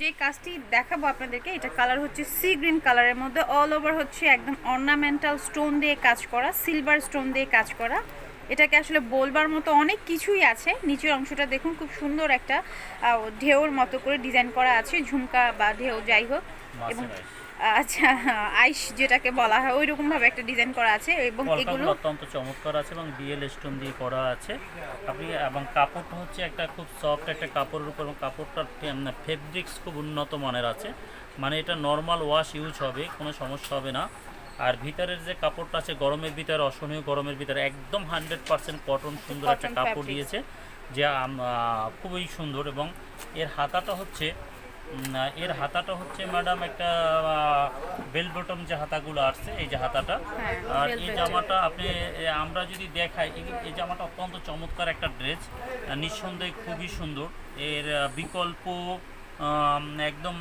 যে কাজটি দেখাবো আপনাদেরকে, এটা কালার হচ্ছে সি গ্রিন কালারের মধ্যে অল ওভার হচ্ছে একদম অর্নামেন্টাল স্টোন দিয়ে কাজ করা, সিলভার স্টোন দিয়ে কাজ করা। এটাকে আসলে বলবার মতো অনেক কিছুই আছে। নিচের অংশটা দেখুন, খুব সুন্দর একটা ঢেউর মতো করে ডিজাইন করা আছে, ঝুমকা বা ঢেউ যাই হোক। এবং আচ্ছা, আইস যেটাকে বলা হয় ওই রকম ভাবে একটা ডিজাইন করা আছে এবং এগুলো অত্যন্ত চমৎকার আছে এবং ডিএল স্টোন দিয়ে করা আছে। আপনি এবং কাপড়টা হচ্ছে একটা খুব সফট একটা কাপড়ের উপর, এবং কাপড়টার ফেব্রিক্স খুব উন্নত মানের আছে, মানে এটা নর্মাল ওয়াশ ইউজ হবে, কোনো সমস্যা হবে না। আর ভিতরের যে কাপড়টা আছে গরমের ভিতরে, অসহনীয় গরমের ভিতরে একদম 100% কটন, সুন্দর একটা কাপড় দিয়েছে যে খুবই সুন্দর। এবং এর হাতাটা হচ্ছে ম্যাডাম একটা বেল বটম যে হাতাগুলো আসছে, এই যে হাতাটা। আর এই জামাটা আমরা যদি দেখাই, এই জামাটা অত্যন্ত চমৎকার একটা ড্রেস, নিঃসন্দেহে খুবই সুন্দর। এর বিকল্প একদম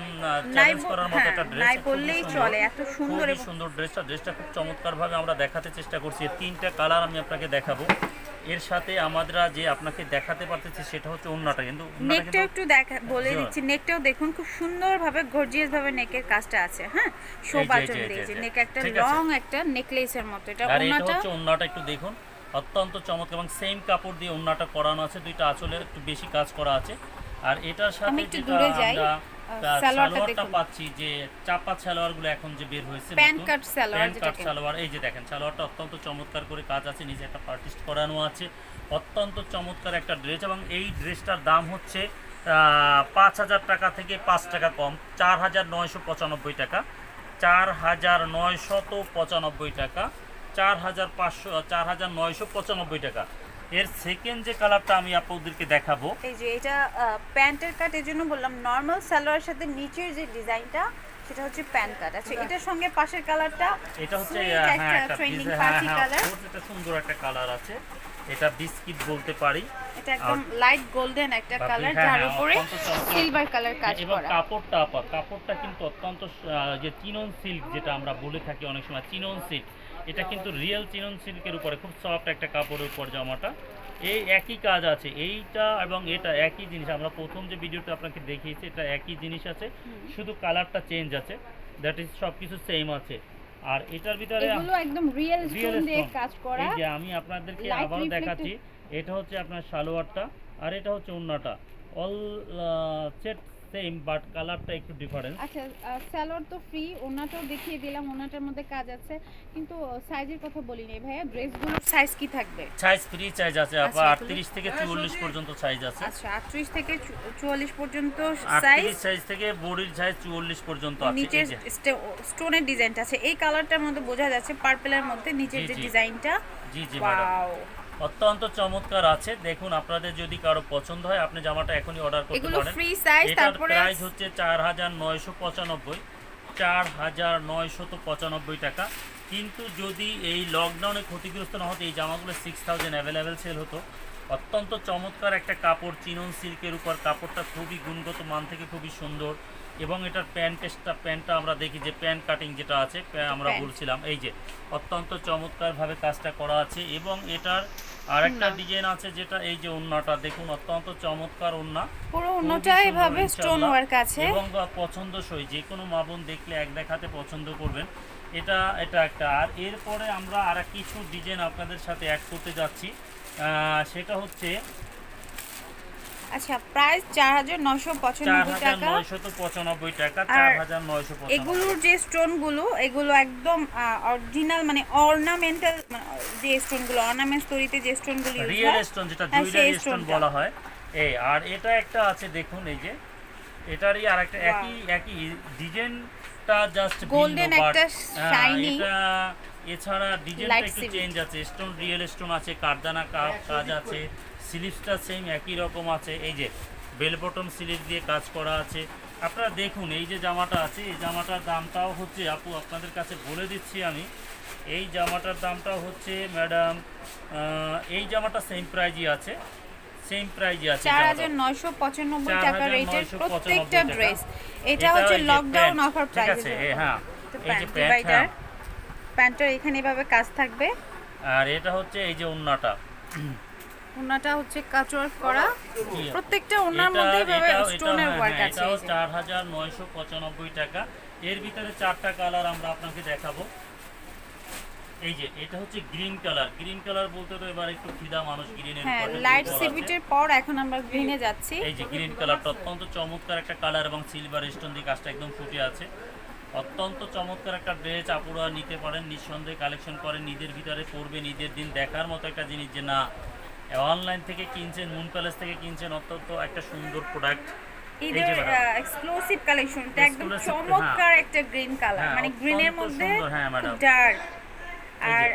চ্যালেঞ্জ করার মতো একটা ড্রেস, বললেই চলে, এত সুন্দর খুবই সুন্দর ড্রেসটা খুব চমৎকারভাবে আমরা দেখাতে চেষ্টা করছি। তিনটা কালার আমি আপনাকে দেখাবো। এর সাথে আমরা যে আপনাকে দেখাতে পারতেছি সেটা হচ্ছে ওড়নাটা, কিন্তু নেকটা একটু বলে দিচ্ছি। নেকটাও দেখুন, খুব সুন্দরভাবে গর্জিয়াস ভাবে নেকের কাজটা আছে। হ্যাঁ, শো বাটন দিয়েছে, নেক একটা লং একটা নেকলেসের মতো। এটা ওড়নাটা একটু দেখুন, অত্যন্ত চমৎকার এবং সেম কাপড় দিয়ে ওড়নাটা করানো আছে, দুইটা আঁচলে একটু বেশি কাজ করা আছে। আর এটার সাথে যেটা আমরা সালোয়ারটা পাচ্ছি, যে চাপা সালোয়ারগুলো এখন যে বের হয়েছে, প্যান্ট কাট সালোয়ার, এই যে দেখেন সালোয়ারটা অত্যন্ত চমৎকার করে কাজ আছে, নিচে একটা পার্টিস্ট করানো আছে, অত্যন্ত চমৎকার একটা ড্রেস। এবং এই ড্রেসটার দাম হচ্ছে ৫,০০০ টাকা থেকে ৫ টাকা কম, ৪,৯৯৫ টাকা, ৪,৯৯৫ টাকা, ৪,৯৯৫ টাকা। এর সেকেন্ড যে কালারটা আমি আপনাদেরকে দেখাবো, এই যে এটা প্যান্টের কাট, এর জন্য বললাম নরমাল সালোয়ারের সাথে নিচের যে ডিজাইনটা সেটা হচ্ছে প্যান্ট কাট। আচ্ছা, এটার সঙ্গে পাশের কালারটা, এটা হচ্ছে একটা ট্রেন্ডিং পার্টি কালার, এটা সুন্দর একটা কালার আছে, এটা বিস্কিট বলতে পারি, এটা একদম লাইট গোল্ডেন একটা কালার, যার উপরে সিলভার কালার কাজ করা। এবং কাপড়টা কিন্তু অত্যন্ত যে চিনন সিল্ক, যেটা আমরা বলে থাকি অনেক সময় চিনন সিল্ক, এটা কিন্তু রিয়েল চিনন সিল্কের উপরে খুব সফট একটা কাপড়ের উপর জামাটা। এই একই কাজ আছে, এইটা এবং এটা একই জিনিস। আমরা প্রথম যে ভিডিওটা আপনাকে দেখিয়েছি এটা একই জিনিস আছে, শুধু কালারটা চেঞ্জ আছে, দ্যাট ইজ সবকিছু সেম আছে। আর এটার ভিতরে এগুলো একদম রিয়েল স্টোন দিয়ে কাজ করা। এই যে আমি আপনাদেরকে আবারও দেখাচ্ছি, এটা হচ্ছে আপনার সালোয়ারটা আর এটা হচ্ছে ওড়নাটা, অল সেট সেম, বাট কালারটা একটু ডিফারেন্স। আচ্ছা, সালোয়ার তো ফ্রি, ওড়নাটাও দেখিয়ে দিলাম, ওড়নাটার মধ্যে কাজ আছে, কিন্তু সাইজের কথা বলিনি ভাইয়া। ড্রেসগুলোর সাইজ কি থাকবে? সাইজ ফ্রি সাইজ আছে, 38 থেকে 44 পর্যন্ত সাইজ আছে। আচ্ছা, 38 থেকে 44 পর্যন্ত সাইজ থেকে বডির সাইজ 44 পর্যন্ত আছে। নিচে স্টোনের ডিজাইনটা আছে, এই কালারটার মধ্যে বোঝা যাচ্ছে, পার্পলের মধ্যে নিচের যে ডিজাইনটা। জি ম্যাডাম, অত্যন্ত চমৎকার আছে। দেখুন, আপনাদের যদি কারো পছন্দ হয় আপনি জামাটা এখনই অর্ডার করতে পারেন। এগুলো ফ্রি সাইজ, তারপরে প্রাইস হচ্ছে 4,995 টাকা। কিন্তু যদি এই লকডাউনে ক্ষতিগ্রস্ত না হতো, এই জামাগুলো 6,000 অ্যাভেলেবেল সেল হতো। অত্যন্ত চমৎকার একটা কাপড়, চিনন সিল্কের উপর, কাপড়টা খুবই গুণগত মান থেকে খুবই সুন্দর। এবং এটার প্যান্টটা আমরা দেখি যে প্যান্ট কাটিং যেটা আছে, আমরা বলছিলাম, এই যে অত্যন্ত চমৎকারভাবে কাজটা করা আছে। এবং এটার আরেকটা ডিজাইন আছে, যেটা এই যে ওড়নাটা দেখুন, অত্যন্ত চমৎকার ওড়না, পুরো ওড়নাটা এভাবে স্টোন ওয়ার্ক আছে এবং পছন্দসই, যে কোনো মা বোন দেখলে এক দেখাতে পছন্দ করবেন। এটা একটা। আর এরপরে আমরা আর কিছু ডিজাইন আপনাদের সাথে অ্যাড করতে যাচ্ছি, সেটা হচ্ছে, আচ্ছা, প্রাইস 4,995 টাকা, 4,995 টাকা, 4,995। এগুলোর যে স্টোনগুলো, এগুলো একদম অরিজিনাল, মানে অর্নামেন্টাল, যে স্টোনগুলো অর্নামেন্টস তৈরিতে যে স্টোনগুলো ইউজ হয়, রিয়েল স্টোন, যেটা জুয়েলারি স্টোন বলা হয়। এই আর এটা একটা আছে, দেখুন এই যে এটারই আরেকটা একই ডিজাইনটা, জাস্ট গোল্ডেন একটা শাইনি। এটা এছাড়া ডিজাইনটা একটু চেঞ্জ আছে, স্টোন রিয়েল স্টোন আছে, কারদানা কাজ আছে, স্লিভসটা সেম একই রকম আছে, এই যে বেল বটম স্লিভ দিয়ে কাজ করা আছে। আপনারা দেখুন, এই যে জামাটা আছে, এই জামাটার দামটাও হচ্ছে, আপনাদের কাছে বলে দিচ্ছি আমি, এই জামাটার দামটাও হচ্ছে ম্যাডাম, এই জামাটা সেম প্রাইজই আছে, 4,995 টাকা রেটের প্রত্যেকটা ড্রেস। এটা হচ্ছে লকডাউন অফার প্রাইস। হ্যাঁ, এই যে প্যান্টটার এখানে এভাবে কাজ থাকবে। আর এটা হচ্ছে এই যে ওড়নাটা, ওনাটা হচ্ছে কাজ ওয়ার্ক করা, জি। প্রত্যেকটা ওনার মধ্যে এভাবে স্টোনের ওয়ার্ক আছে। এটাও 4995 টাকা। এর ভিতরে 4টা কালার আমরা আপনাকে দেখাবো। এই যে এটা হচ্ছে গ্রিন কালার। গ্রিন কালার বলতে তো এবার একটু ফিদা মানুষ গ্রিনের হ্যাঁ, লাইট সিভিটের পর এখন আমরা গ্রিনে যাচ্ছি। এই যে গ্রিন কালারটা অত্যন্ত চমৎকার একটা কালার এবং সিলভার স্টোন দিয়ে কাজটা একদম ফুটে আছে। অত্যন্ত চমৎকার একটা ড্রেস, আপুরা নিতে পারেন, নিঃসন্দেহে কালেকশন করেন, ঈদের ভিতরে পরবেন, ঈদের দিন দেখার মতো একটা জিনিস, যে না অনলাইন থেকে কিনছেন, মুন প্যালেস থেকে কিনছেন, অত্যন্ত একটা সুন্দর প্রোডাক্ট। ঈদের এক্সক্লুসিভ কালেকশন, এটা একদম Exclusive, চমৎকার একটা গ্রিন কালার, হ্যাঁ, মানে গ্রিনের অত্যন্ত মধ্যে সুন্দর, হ্যাঁ, ম্যাডাম। ডার্ক। আর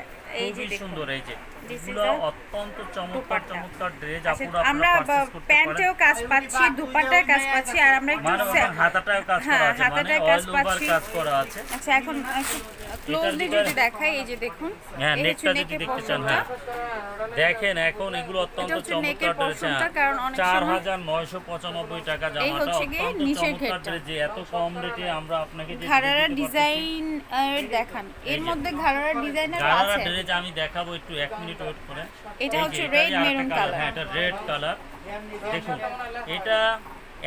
এই যে খুবই দেখুন, সুন্দর, এই যে This is এগুলো the অত্যন্ত চমৎকার দুপাট্টা। চমৎকার ড্রেস, আচ্ছা, আপুরা আমরা আপনারা পারচেজ করতে পারেন। প্যান্টেও কাজ পাচ্ছি, দুপাট্টায় কাজ পাচ্ছি, আর আমরা একটু মানে ওখানে হাতাটাও কাজ করা হ্যাঁ, আছে, মানে হাতাটায় কাজ অল ওভার পাচ্ছি। কাজ করা আছে। আচ্ছা, এখন ক্লোজলি যদি দেখাই, এই যে দেখুন, হ্যাঁ, এই নেকটা হচ্ছে যদি নেকের দেখতে চান, পশনটা। হ্যাঁ দেখেন, এখন এগুলো অত্যন্ত এটা হচ্ছে চমৎকার নেকের ড্রেস। পশনটা, কারণ অনেক সময় 4995 টাকা এই জামাটা, হচ্ছে গিয়ে অত্যন্ত নিচের চমৎকার ঘেরটা। ড্রেস, যে এত কম রেটে আমরা আপনাকে যে ঘাড়ারা দিতে পারতেছি। ডিজাইন দেখান, এর মধ্যে ঘাড়ারা ডিজাইনার গারারা আছে। ড্রেস আমি দেখাবো, একটু 1 মিনিট ওয়েট করেন। এটা এই যে হচ্ছে এটারই red আরেকটা maroon কালার, color। হ্যাঁ এটা রেড কালার। দেখুন এটা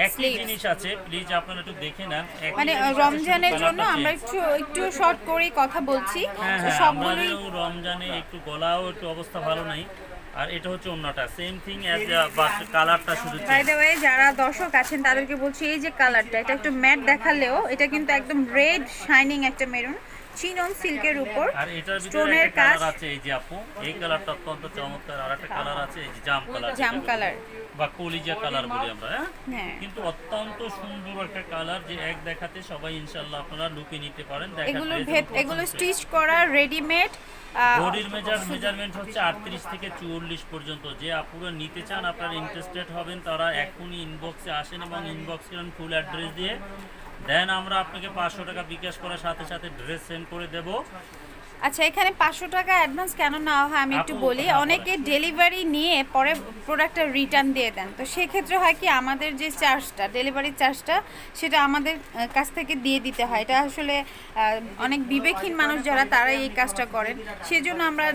একই Sleeves। জিনিস আছে, প্লিজ আপনারা একটু দেখে নেন। একই মানে জিনিস আছে, শুধু রমজানের জন্য কালারটা আমরা change। একটু শর্ট করে কথা বলছি, হ্যাঁ তো হ্যাঁ, সবগুলোই আমাদেরও রমজানে একটু গলাও একটু অবস্থা ভালো নাই। আর এটা হচ্ছে অন্যটা সেম থিং অ্যাজ কালারটা শুধু বাই দ্য ওয়ে, যারা দর্শক আছেন তাদেরকে বলছি, এই যে কালারটা, এটা একটু ম্যাট দেখালেও এটা কিন্তু একদম রেড শাইনিং একটা মেরুন, চিনন সিল্কের উপর আর এটার ভিতরে স্টোনের একটা কাজ, কালার আছে, এই যে আপু এই কালারটা অত্যন্ত চমৎকার। আর একটা কালার আছে, এই যে জাম কালার, জাম কালার। বা কলিজা কালার বলি আমরা, হ্যাঁ হ্যাঁ, কিন্তু অত্যন্ত সুন্দর একটা কালার, যে এক দেখাতে সবাই ইনশাআল্লাহ আপনারা লুকে নিতে পারেন। এগুলো স্টিচ করা রেডিমেড। বডির মেজারমেন্ট হচ্ছে 38 থেকে 44 পর্যন্ত। যে আপুরা নিতে চান, আপনারা ইন্টারেস্টেড হবেন, তারা এখনই ইনবক্সে আসেন এবং ইনবক্স করেন ফুল অ্যাড্রেস দিয়ে, দেন আমরা আপনাকে 500 টাকা বিকাশ করার সাথে সাথে ড্রেস সেন্ড করে দেব। আচ্ছা, এখানে 500 টাকা অ্যাডভান্স কেন নেওয়া হয় আমি একটু বলি। অনেকে ডেলিভারি নিয়ে পরে প্রোডাক্টটা রিটার্ন দিয়ে দেন, তো সেক্ষেত্রে হয় কি, আমাদের যে চার্জটা, ডেলিভারি চার্জটা, সেটা আমাদের কাছ থেকে দিয়ে দিতে হয়। এটা আসলে অনেক বিবেকহীন মানুষ যারা, তারা এই কাজটা করেন, সেজন্য আমরা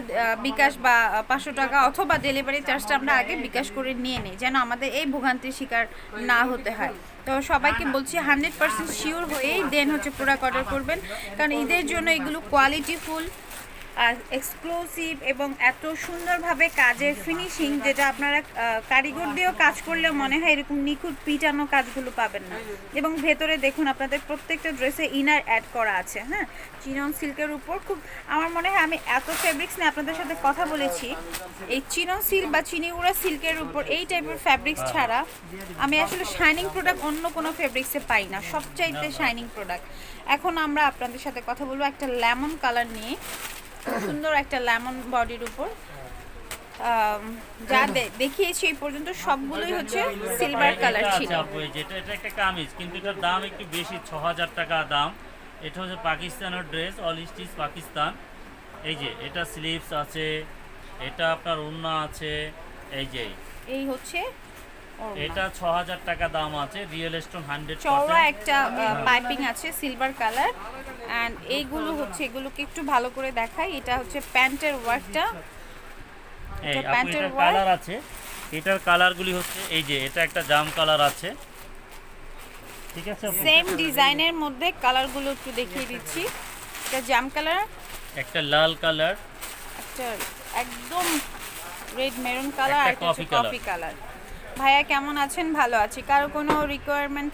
বিকাশ বা 500 টাকা অথবা ডেলিভারি চার্জটা আমরা আগে বিকাশ করে নিয়ে নিই, যেন আমাদের এই ভোগান্তির শিকার না হতে হয়। তো সবাইকে বলছি 100% শিওর হয়েই দেন হচ্ছে প্রোডাক্ট অর্ডার করবেন, কারণ ঈদের জন্য এগুলো কোয়ালিটিফুল আর এক্সক্লুসিভ এবং এত সুন্দরভাবে কাজের ফিনিশিং, যেটা আপনারা কারিগর দিয়েও কাজ করলে মনে হয় এরকম নিখুঁত পিটানো কাজগুলো পাবেন না। এবং ভেতরে দেখুন, আপনাদের প্রত্যেকটা ড্রেসে ইনার অ্যাড করা আছে, হ্যাঁ, চিনন সিল্কের উপর। খুব আমার মনে হয় আমি এত ফেব্রিক্স নিয়ে আপনাদের সাথে কথা বলেছি, এই চিনন সিল্ক বা চিনিগুড়া সিল্কের উপর এই টাইপের ফ্যাব্রিক্স ছাড়া আমি আসলে শাইনিং প্রোডাক্ট অন্য কোনো ফেব্রিক্সে পাই না, সবচাইতে শাইনিং প্রোডাক্ট। এখন আমরা আপনাদের সাথে কথা বলবো একটা লেমন কালার নিয়ে, সুন্দর একটা লেমন বডির উপর। যা দেখিয়েছি এই পর্যন্ত সবগুলোই হচ্ছে সিলভার কালার ছিল। যেটা এটা একটা কামিজ, কিন্তু এটার দাম একটু বেশি, 6000 টাকা দাম। এটা হচ্ছে পাকিস্তানের ড্রেস, অল স্টিচ পাকিস্তান। এই যে এটা স্লিভস আছে, এটা আপনার ওড়না আছে, এই যে এই হচ্ছে এটা 6000 টাকা দাম আছে, রিয়েল স্টোন 100%। চওড়া একটা পাইপিং আছে সিলভার কালার। অ্যান্ড এইগুলো হচ্ছে, এগুলোকে একটু ভালো করে দেখাই, এটা হচ্ছে প্যান্টের ওয়ার্কটা, এই আপু প্যান্টের এটার ওয়ার্ক। কালার আছে, এটার কালারগুলি হচ্ছে এই যে এটা একটা জাম কালার আছে, ঠিক আছে আপু? সেম ডিজাইনের মধ্যে কালারগুলো একটু দেখিয়ে দিচ্ছি। এটা জাম কালার, একটা লাল কালার, একটা একদম রেড মেরুন কালার, আর একটা একটা কফি কফি কালার। ভাইয়া কেমন আছেন? ভালো আছি। কারো কোনো রিকোয়ারমেন্ট